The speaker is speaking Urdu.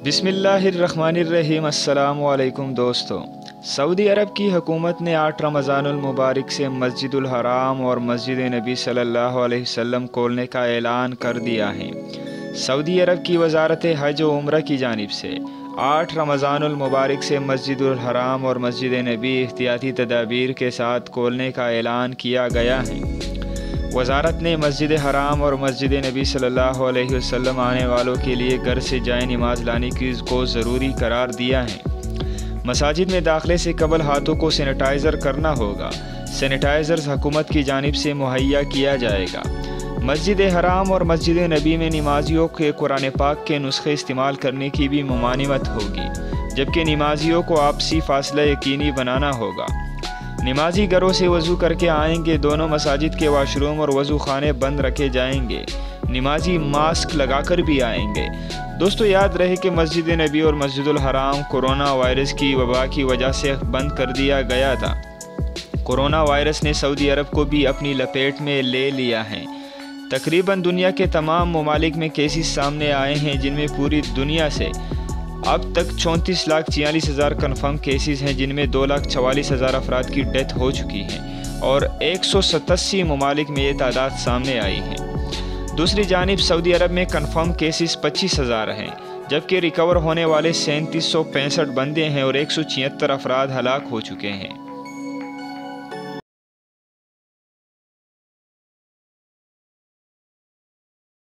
بسم اللہ الرحمن الرحیم۔ السلام علیکم دوستو۔ سعودی عرب کی حکومت نے 8 رمضان المبارک سے مسجد الحرام اور مسجد نبی صلی اللہ علیہ وسلم کھولنے کا اعلان کر دیا ہے۔ سعودی عرب کی وزارت حج و عمرہ کی جانب سے 8 رمضان المبارک سے مسجد الحرام اور مسجد نبی احتیاطی تدابیر کے ساتھ کھولنے کا اعلان کیا گیا ہے۔ وزارت نے مسجد حرام اور مسجد نبی صلی اللہ علیہ وسلم آنے والوں کے لیے گھر سے جائے نماز لانے کو ضروری قرار دیا ہے۔ مساجد میں داخلے سے قبل ہاتھوں کو سینیٹائزر کرنا ہوگا۔ سینیٹائزرز حکومت کی جانب سے مہیا کیا جائے گا۔ مسجد حرام اور مسجد نبی میں نمازیوں کے قرآن پاک کے نسخے استعمال کرنے کی بھی ممانعت ہوگی، جبکہ نمازیوں کو آپسی فاصلہ یقینی بنانا ہوگا۔ نمازی گھروں سے وضو کر کے آئیں گے۔ دونوں مساجد کے واش روم اور وضو خانے بند رکھے جائیں گے۔ نمازی ماسک لگا کر بھی آئیں گے۔ دوستو یاد رہے کہ مسجد نبی اور مسجد الحرام کورونا وائرس کی وبا کی وجہ سے بند کر دیا گیا تھا۔ کورونا وائرس نے سعودی عرب کو بھی اپنی لپیٹ میں لے لیا ہے۔ تقریباً دنیا کے تمام ممالک میں کیسز سامنے آئے ہیں، جن میں پوری دنیا سے اب تک 34,46,000 کنفرم کیسز ہیں، جن میں 2,44,000 افراد کی ڈیتھ ہو چکی ہے اور 187 ممالک میں یہ تعداد سامنے آئی ہے۔ دوسری جانب سعودی عرب میں کنفرم کیسز 25,000 ہیں، جبکہ ریکور ہونے والے 3,765 بندے ہیں اور 176 افراد ہلاک ہو چکے ہیں۔